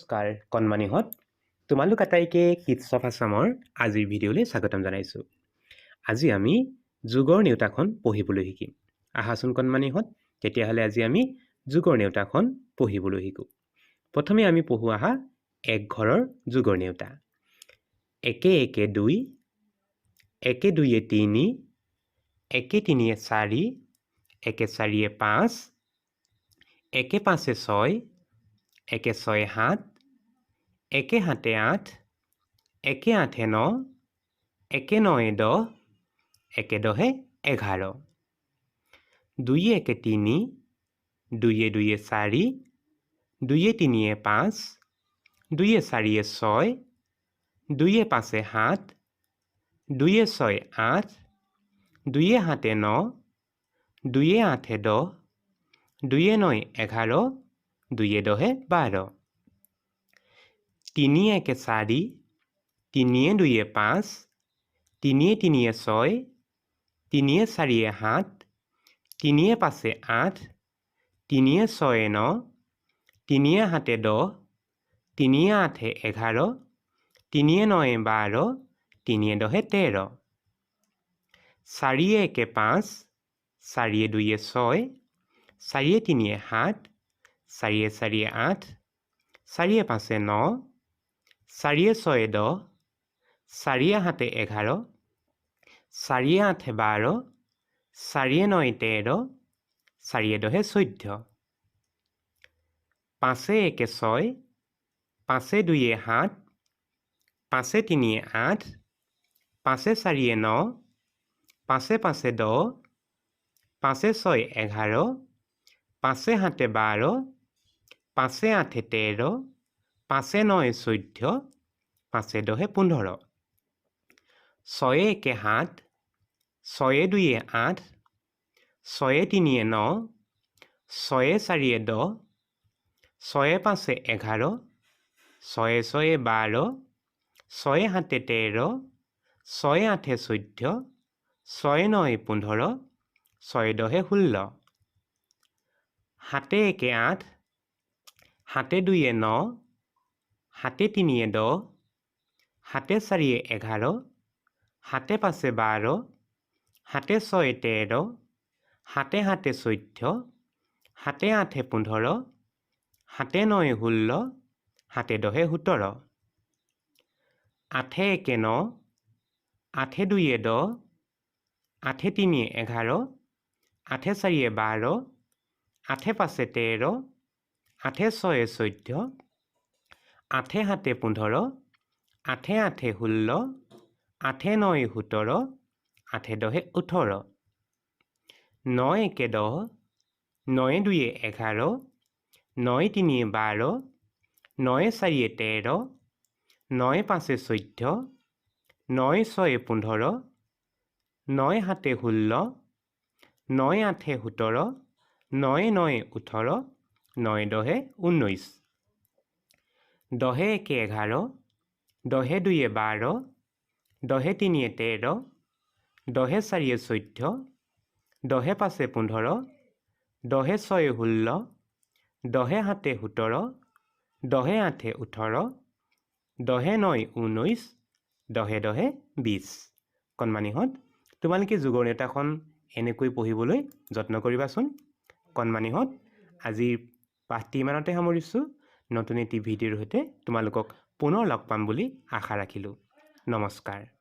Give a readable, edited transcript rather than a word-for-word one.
নমস্কাৰ কণমানিহঁত তোমালোক আটাইকে কিডছ অফ আছামৰ আজিৰ ভিডিঅ'লৈ স্বাগতম জনাইছোঁ। আজি আমি যোগৰ নেওতাখন পঢ়িবলৈ শিকিম। আহাচোন কণমানিহঁত, তেতিয়াহ'লে আজি আমি যোগৰ নেওতাখন পঢ়িবলৈ শিকোঁ। প্ৰথমে আমি পঢ়ো আহা এক ঘৰৰ যোগৰ নেওতা। একে একে দুই, একে দুইয়ে তিনি, একে তিনিয়ে চাৰি, একে চাৰিয়ে পাঁচ, একে পাঁচে ছয়, একে ছয়ে সাত, একে সাতে আঠ, একে আঠে ন, একে নয়ে দহ, একে দহে 11। দুইয়ে একে তিনি, দুইয়ে দুইয়ে চাৰি, দুইয়ে তিনিয়ে পাঁচ, দুইয়ে চাৰিয়ে ছয়, দুইয়ে পাঁচে সাত, দুইয়ে ছয়ে আঠ, দুইয়ে সাতে ন, দুইয়ে আঠে দহ, দুইয়ে নয়ে 11, দুইয়ে দহে 12। তিনিয়ে একে চাৰি, তিনিয়ে দুইয়ে পাঁচ, তিনিয়ে তিনিয়ে ছয়, তিনিয়ে চাৰিয়ে সাত, তিনিয়ে পাঁচে আঠ, তিনিয়ে ছয়ে ন, তিনিয়ে সাতে দহ, তিনিয়ে আঠে 11, তিনিয়ে নয়ে 12, তিনিয়ে দহে 13। চাৰিয়ে একে পাঁচ, চাৰিয়ে দুইয়ে ছয়, চাৰিয়ে তিনিয়ে সাত, চাৰিয়ে চাৰিয়ে আঠ, চাৰিয়ে পাঁচে ন, চাৰিয়ে ছয়ে দহ, চাৰিয়ে সাতে 11, চাৰিয়ে আঠে 12, চাৰিয়ে নয়ে 13, চাৰিয়ে দহে 14। পাঁচে একে ছয়, পাঁচে দুইয়ে সাত, পাঁচে তিনিয়ে আঠ, পাঁচে চাৰিয়ে ন, পাঁচে পাঁচে দহ, পাঁচে ছয়ে 11, পাঁচে সাতে 12, পাঁচে আঠে 13, পাঁচে নয়ে 14, পাঁচে দহে 15। ছয়ে একে সাত, ছয়ে দুইয়ে আঠ, ছয়ে তিনিয়ে ন, ছয়ে চাৰিয়ে দহ, ছয়ে পাঁচে 11, ছয়ে ছয়ে 12, ছয়ে সাতে 13, ছয়ে আঠে 14, ছয়ে নয়ে 15, ছয়ে দহে 16। সাতে একে আঠ, সাতে দুইয়ে ন, সাতে তিনিয়ে 10, সাতে চাৰিয়ে 11, সাতে পাঁচে 12, সাতে ছয়ে 13, সাতে সাতে 14, সাতে আঠে 15, সাতে নয়ে 16, সাতে দহে 17। আঠে একে ন, আঠে দুইয়ে 10, আঠে তিনিয়ে 11, আঠে চাৰিয়ে 12, আঠে পাঁচে 13, আঠে ছয়ে 14, আঠে সাতে 15, আঠে আঠে 16, আঠে নয়ে 17, আঠে দহে 18। নয় একে 10, নয়ে দুইয়ে 11, নয়ে তিনিয়ে 12, নয়ে চাৰিয়ে 13, নয়ে পাঁচে 14, নয়ে ছয়ে 15, নয়ে সাতে 16, নয়ে আঠে 17, নয়ে নয়ে 18, নয়ে দহে 19। দহে একে 11, দহে দুইয়ে 12, দহে তিনিয়ে 13, দহে চাৰিয়ে 14, দহে পাঁচে 15, দহে ছয়ে 16, দহে সাতে 17, দহে আঠে 18, দহে নয়ে 19, দহে দহে 20। কণমানিহঁত, তোমালোকে যোগৰ নেওতাখন এনেকৈ পঢ়িবলৈ যত্ন কৰিবাচোন। কণমানিহঁত, আজিৰ পাঠটি ইমানতে সামৰিছোঁ। নতুন এটি ভিডিঅ'ৰ সৈতে তোমালোকক পুনৰ লগ পাম বুলি আশা ৰাখিলোঁ। নমস্কাৰ।